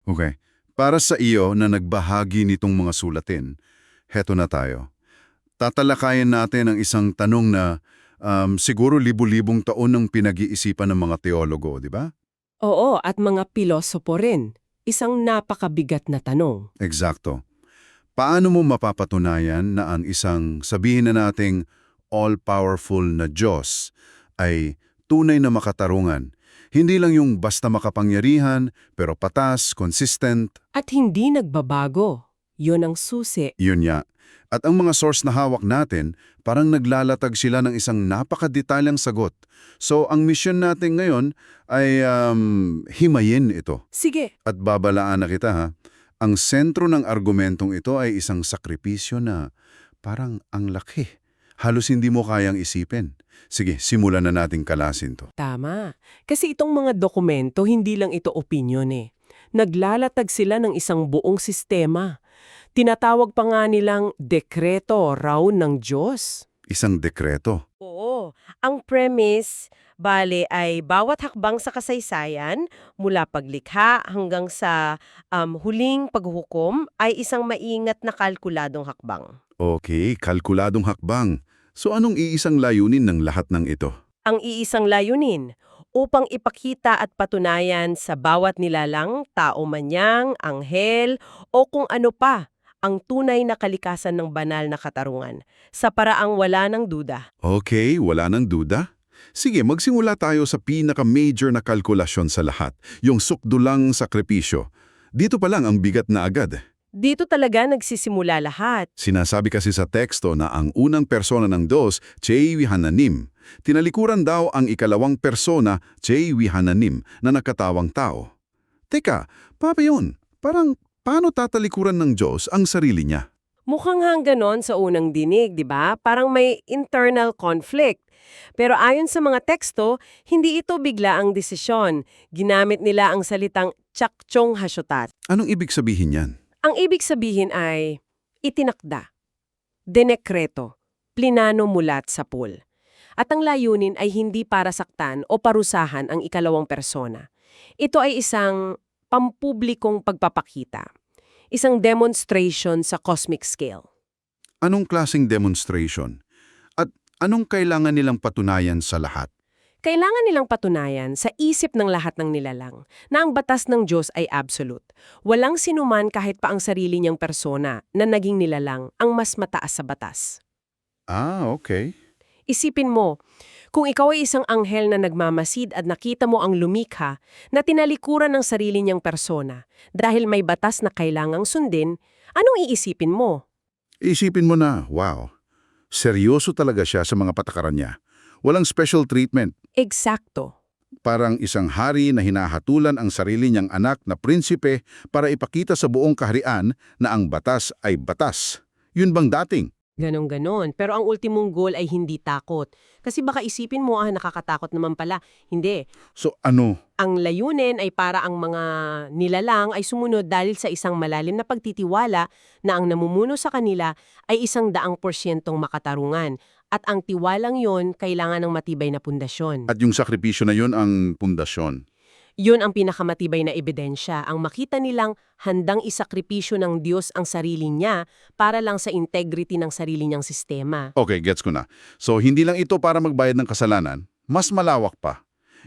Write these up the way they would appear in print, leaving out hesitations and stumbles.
Okay. Para sa iyo na nagbahagi nitong mga sulatin, heto na tayo. Tatalakayin natin ang isang tanong na siguro libu-libong taon ng pinag-iisipan ng mga teologo, di ba? Oo, at mga pilosopo rin. Isang napakabigat na tanong. Eksakto. Paano mo mapapatunayan na ang isang sabihin na nating all-powerful na Diyos ay tunay na makatarungan? Hindi lang yung basta makapangyarihan, pero patas, consistent, At hindi nagbabago. Yun ang susi. yun ya. At ang mga source na hawak natin, parang naglalatag sila ng isang napakadetalyang sagot. So, ang mission natin ngayon ay himayin ito. Sige, At babalaan na kita ha, ang sentro ng argumentong ito ay isang sakripisyo na parang ang laki. Halos hindi mo kayang isipin. Sige, simulan na nating kalasin to. tama. Kasi itong mga dokumento, hindi lang ito opinyon eh. Naglalatag sila ng isang buong sistema. Tinatawag pa nga nilang dekreto raw ng Diyos. Isang dekreto. Oo. Ang premise, bale, ay bawat hakbang sa kasaysayan, mula paglikha hanggang sa huling paghuhukom, ay isang maingat na kalkuladong hakbang. Okay, kalkuladong hakbang. So anong iisang layunin ng lahat ng ito? Ang iisang layunin, upang ipakita at patunayan sa bawat nilalang, tao man yang, anghel, o kung ano pa, ang tunay na kalikasan ng banal na katarungan, sa paraang wala ng duda. Okay, wala nang duda. Sige, magsimula tayo sa pinaka-major na kalkulasyon sa lahat, yung sukdulang sakripisyo. Dito pa lang ang bigat na agad. Dito talaga nagsisimula lahat. Sinasabi kasi sa teksto na ang unang persona ng Diyos, Chei Hananim. Tinalikuran daw ang ikalawang persona, Chei Hananim, na nakatawang tao. Teka, paano yun? Parang, paano tatalikuran ng Diyos ang sarili niya? Mukhang ganon sa unang dinig, di ba? Parang may internal conflict. Pero ayon sa mga teksto, hindi ito bigla ang desisyon. Ginamit nila ang salitang tsak-chong hasyotat. Anong ibig sabihin yan? Ang ibig sabihin ay itinakda, denekreto, plinano mulat sa pool. At ang layunin ay hindi para saktan o parusahan ang ikalawang persona. Ito ay isang pampublikong pagpapakita. Isang demonstration sa cosmic scale. Anong klaseng demonstration? At anong kailangan nilang patunayan sa lahat? Kailangan nilang patunayan sa isip ng lahat ng nilalang na ang batas ng Diyos ay absolute. Walang sinuman kahit pa ang sarili niyang persona na naging nilalang ang mas mataas sa batas. Ah, okay. Isipin mo, kung ikaw ay isang anghel na nagmamasid at nakita mo ang lumikha na tinalikuran ng sarili niyang persona dahil may batas na kailangang sundin, anong iisipin mo? Isipin mo na, wow, seryoso talaga siya sa mga patakaran niya. Walang special treatment. Eksakto. Parang isang hari na hinahatulan ang sarili niyang anak na prinsipe para ipakita sa buong kaharian na ang batas ay batas. Yun bang dating? Ganon-ganon. Pero ang ultimong goal ay hindi takot. Kasi baka isipin mo, nakakatakot naman pala. Hindi. So ano? Ang layunin ay para ang mga nilalang ay sumunod dahil sa isang malalim na pagtitiwala na ang namumuno sa kanila ay 100% makatarungan. At ang tiwalang yon kailangan ng matibay na pundasyon. At yung sakripisyo na yun ang pundasyon. Yun ang pinakamatibay na ebidensya, ang makita nilang handang isakripisyo ng Diyos ang sarili niya para lang sa integrity ng sarili niyang sistema. Okay, gets ko na. So hindi lang ito para magbayad ng kasalanan, mas malawak pa.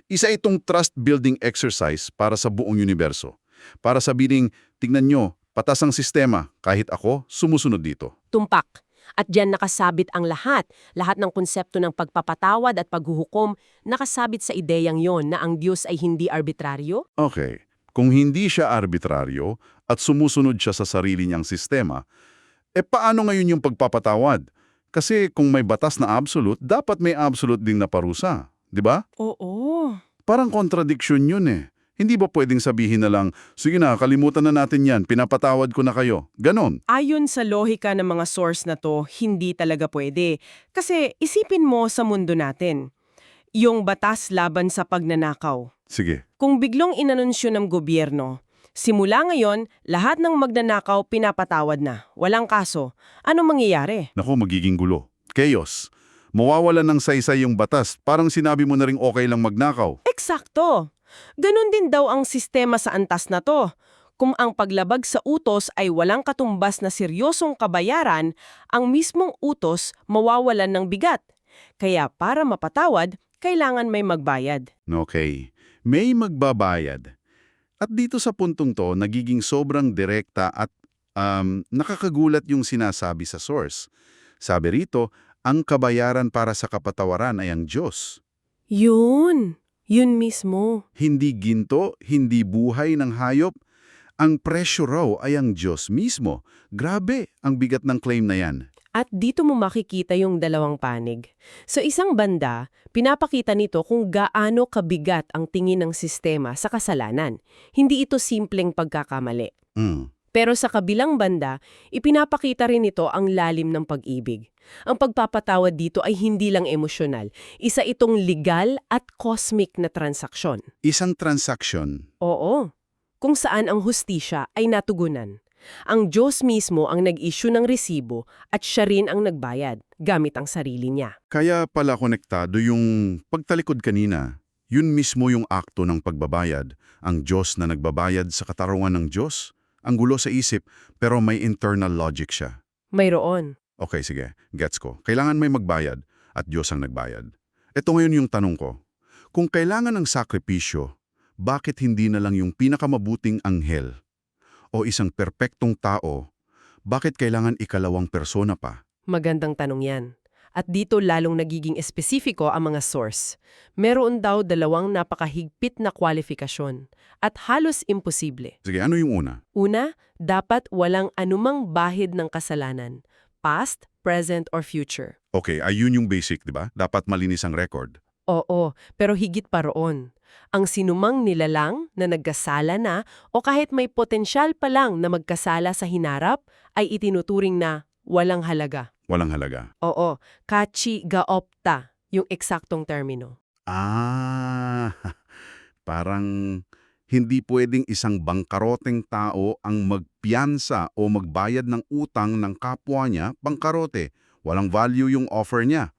Isa itong trust-building exercise para sa buong universo. Para sabihin, tingnan nyo, patas ang sistema, kahit ako, sumusunod dito. Tumpak. At diyan nakasabit ang lahat ng konsepto ng pagpapatawad at paghuhukom, nakasabit sa ideyang yon na ang Diyos ay hindi arbitraryo. Okay, kung hindi siya arbitraryo at sumusunod siya sa sarili niyang sistema, paano ngayon yung pagpapatawad? Kasi kung may batas na absolute, dapat may absolute ding na parusa, di ba? Oo. Parang contradiction yun eh. Hindi ba pwedeng sabihin na lang, sige na, kalimutan na natin yan, pinapatawad ko na kayo. Ganon. Ayon sa lohika ng mga source na to, hindi talaga pwede. Kasi isipin mo sa mundo natin, yung batas laban sa pagnanakaw. Sige. Kung biglong inanunsyo ng gobyerno, simula ngayon, lahat ng magnanakaw pinapatawad na. Walang kaso. Ano mangyayari? Naku, magiging gulo. Chaos. Mawawala ng saysay yung batas, parang sinabi mo na ring okay lang magnakaw. Eksakto. Ganon din daw ang sistema sa antas na to. Kung ang paglabag sa utos ay walang katumbas na seryosong kabayaran, ang mismong utos mawawalan ng bigat. Kaya para mapatawad, kailangan may magbayad. Okay, may magbabayad. At dito sa puntong to, nagiging sobrang direkta at nakakagulat yung sinasabi sa source. Sabi rito, ang kabayaran para sa kapatawaran ay ang Diyos. Yun mismo. Hindi ginto, hindi buhay ng hayop. Ang presyo raw ay ang Diyos mismo. Grabe, ang bigat ng claim na yan. At dito mo makikita yung dalawang panig. Sa isang banda, pinapakita nito kung gaano kabigat ang tingin ng sistema sa kasalanan. Hindi ito simpleng pagkakamali. Pero sa kabilang banda, ipinapakita rin ito ang lalim ng pag-ibig. Ang pagpapatawad dito ay hindi lang emosyonal. Isa itong legal at cosmic na transaksyon. Isang transaction. Oo, kung saan ang hustisya ay natugunan. Ang Diyos mismo ang nag-issue ng resibo at siya rin ang nagbayad gamit ang sarili niya. Kaya pala konektado yung pagtalikod kanina. Yun mismo yung akto ng pagbabayad. Ang Diyos na nagbabayad sa katarungan ng Diyos. Ang gulo sa isip, pero may internal logic siya. Mayroon. Okay, sige. Gets ko. Kailangan may magbayad at Diyos ang nagbayad. Ito ngayon yung tanong ko. Kung kailangan ng sakripisyo, bakit hindi na lang yung pinakamabuting anghel o isang perpektong tao, bakit kailangan ikalawang persona pa? Magandang tanong yan. At dito lalong nagiging espesifiko ang mga source. Meron daw dalawang napakahigpit na kwalifikasyon at halos imposible. Sige, ano yung una? Una, dapat walang anumang bahid ng kasalanan, past, present, or future. Okay, ayun yung basic, di ba? Dapat malinis ang record. Oo, pero higit pa roon. Ang sinumang nilalang na nagkasala na o kahit may potensyal pa lang na magkasala sa hinarap ay itinuturing na walang halaga. Walang halaga. Oo, kachi ga opta, yung eksaktong termino. Parang hindi pwedeng isang bangkaroteng tao ang magpiyansa o magbayad ng utang ng kapwa niya bangkarote. Walang value yung offer niya.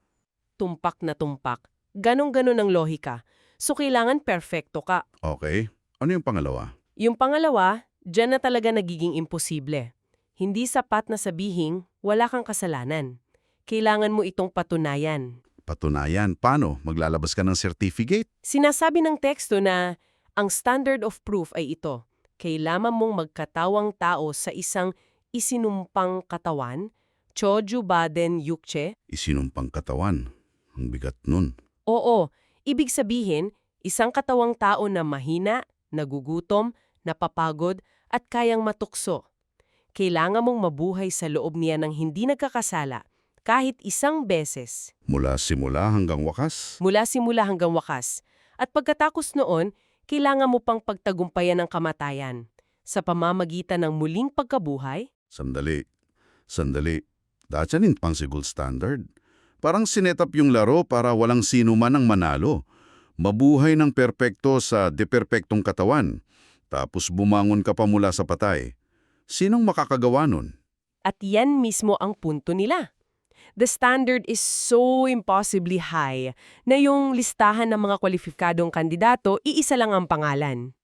Tumpak na tumpak. Ganon-ganon ang lohika. So kailangan perfecto ka. Okay. Ano yung pangalawa? Yung pangalawa, dyan na talaga nagiging imposible. Hindi sapat na sabihing wala kang kasalanan. Kailangan mo itong patunayan. Patunayan. Paano? Maglalabas ka ng certificate? Sinasabi ng teksto na ang standard of proof ay ito. Kailangan mong magkatawang tao sa isang isinumpang katawan, choju baden yukche. Isinumpang katawan. Ang bigat nun. Oo, ibig sabihin, isang katawang tao na mahina, nagugutom, napapagod, at kayang matukso. Kailangan mong mabuhay sa loob niya ng hindi nagkakasala, kahit isang beses. Mula simula hanggang wakas? Mula simula hanggang wakas. At pagkatapos noon, kailangan mo pang pagtagumpayan ng kamatayan. Sa pamamagitan ng muling pagkabuhay. Sandali. That's an impossible standard. Parang sinetap yung laro para walang sino man ang manalo. Mabuhay ng perpekto sa deperpektong katawan. Tapos bumangon ka pa mula sa patay. Sinong makakagawa nun? At yan mismo ang punto nila. The standard is so impossibly high na yung listahan ng mga kwalifikadong kandidato, iisa lang ang pangalan.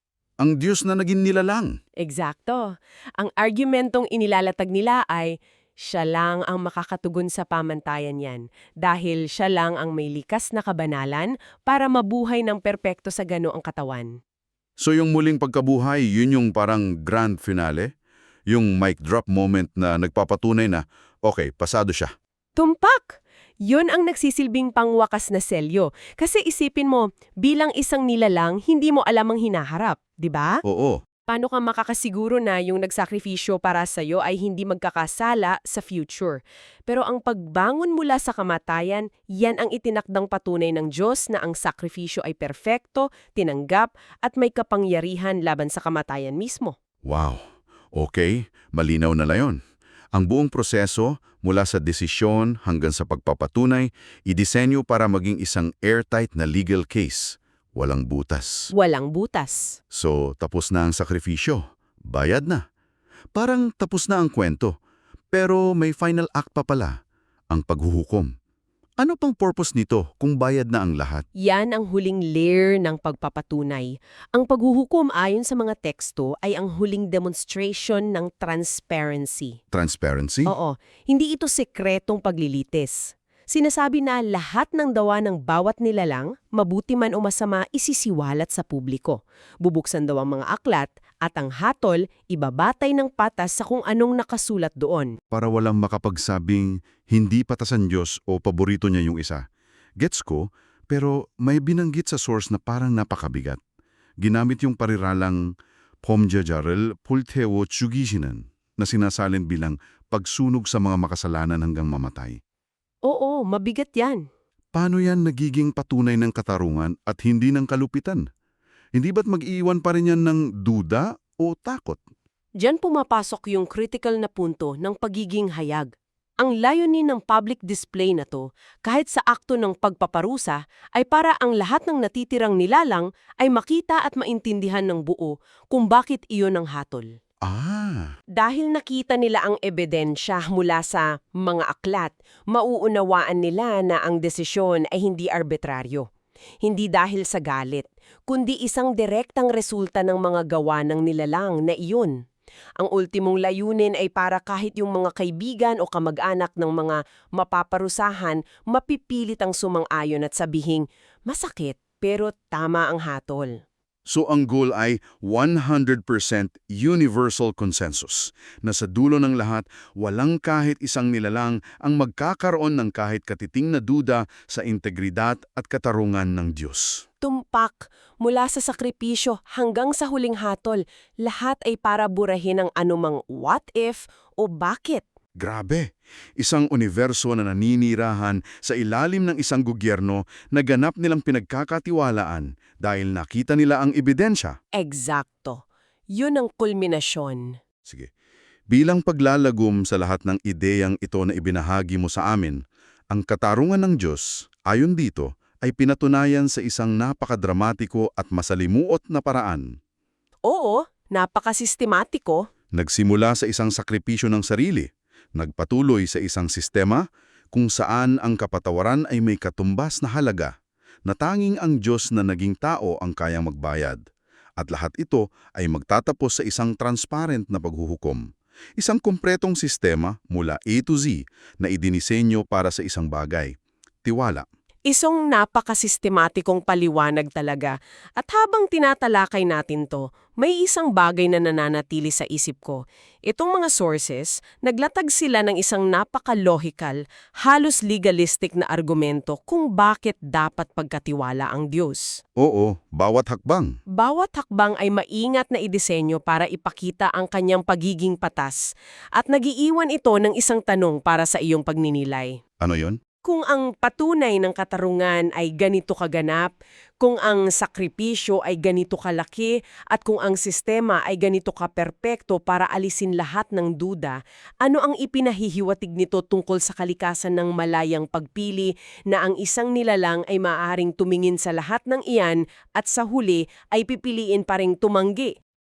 Ang Diyos na naging nilalang. Eksakto. Ang argumentong inilalatag nila ay siya lang ang makakatugon sa pamantayan yan dahil siya lang ang may likas na kabanalan para mabuhay ng perpekto sa ganoong katawan. So yung muling pagkabuhay, yun yung parang grand finale? Yung mic drop moment na nagpapatunay na, okay, pasado siya. Tumpak! Yun ang nagsisilbing pangwakas na selyo. Kasi isipin mo, bilang isang nilalang, hindi mo alam ang hinaharap, di ba? Oo. Paano ka makakasiguro na yung nagsakripisyo para sa'yo ay hindi magkakasala sa future? Pero ang pagbangon mula sa kamatayan, yan ang itinakdang patunay ng Diyos na ang sakripisyo ay perpekto, tinanggap, at may kapangyarihan laban sa kamatayan mismo. Wow. Okay, malinaw na layon. Ang buong proseso, mula sa desisyon hanggang sa pagpapatunay, idisenyo para maging isang airtight na legal case. Walang butas. Walang butas. So, tapos na ang sakripisyo. Bayad na. Parang tapos na ang kwento. Pero may final act pa pala. Ang paghuhukom. Ano pang purpose nito kung bayad na ang lahat? Yan ang huling layer ng pagpapatunay. Ang paghuhukom ayon sa mga teksto ay ang huling demonstration ng transparency. Transparency? Oo, hindi ito sekretong paglilitis. Sinasabi na lahat ng dawa ng bawat nilalang, mabuti man o masama, isisiwalat sa publiko. Bubuksan daw ang mga aklat at ang hatol, ibabatay ng patas sa kung anong nakasulat doon. Para walang makapagsabing hindi patasan Diyos o paborito niya yung isa. Gets ko, pero may binanggit sa source na parang napakabigat. Ginamit yung pariralang pomjajarel pulteo chugisinan na sinasalin bilang pagsunog sa mga makasalanan hanggang mamatay. Oo, mabigat yan. Paano yan nagiging patunay ng katarungan at hindi ng kalupitan? Hindi ba't mag-iiwan pa rin yan ng duda o takot? Diyan pumapasok yung critical na punto ng pagiging hayag. Ang layunin ng public display na to, kahit sa akto ng pagpaparusa, ay para ang lahat ng natitirang nilalang ay makita at maintindihan ng buo kung bakit iyon ang hatol. Ah, Dahil nakita nila ang ebidensya mula sa mga aklat, mauunawaan nila na ang desisyon ay hindi arbitraryo. Hindi dahil sa galit, kundi isang direktang resulta ng mga gawa ng nilalang na iyon. Ang ultimong layunin ay para kahit yung mga kaibigan o kamag-anak ng mga mapaparusahan, mapipilit ang sumang-ayon at sabihing, masakit pero tama ang hatol. so ang goal ay 100% universal consensus, na sa dulo ng lahat, walang kahit isang nilalang ang magkakaroon ng kahit katiting na duda sa integridad at katarungan ng Diyos. Tumpak, mula sa sakripisyo hanggang sa huling hatol, lahat ay para burahin ang anumang what if o bakit. Grabe! Isang universo na naninirahan sa ilalim ng isang gobyerno na ganap nilang pinagkakatiwalaan dahil nakita nila ang ebidensya. Eksakto. Yun ang kulminasyon. Sige. Bilang paglalagom sa lahat ng ideyang ito na ibinahagi mo sa amin, ang katarungan ng Diyos, ayon dito, ay pinatunayan sa isang napakadramatiko at masalimuot na paraan. Oo, napakasistematiko. Nagsimula sa isang sakripisyo ng sarili, nagpatuloy sa isang sistema kung saan ang kapatawaran ay may katumbas na halaga, na tanging ang Diyos na naging tao ang kayang magbayad. At lahat ito ay magtatapos sa isang transparent na paghuhukom. Isang kumpretong sistema mula A to Z na idinisenyo para sa isang bagay. Tiwala. Isang napakasistematikong paliwanag talaga. At habang tinatalakay natin to, may isang bagay na nananatili sa isip ko. Itong mga sources, naglatag sila ng isang napaka-logical, halos legalistic na argumento kung bakit dapat pagkatiwala ang Diyos. Oo, bawat hakbang. Bawat hakbang ay maingat na idisenyo para ipakita ang kanyang pagiging patas. At nagiiwan ito ng isang tanong para sa iyong pagninilay. Ano yon? Kung ang patunay ng katarungan ay ganito kaganap, kung ang sakripisyo ay ganito kalaki, at kung ang sistema ay ganito kaperpekto para alisin lahat ng duda, ano ang ipinahihiwatig nito tungkol sa kalikasan ng malayang pagpili na ang isang nilalang ay maaaring tumingin sa lahat ng iyan at sa huli ay pipiliin pa ring tumanggi?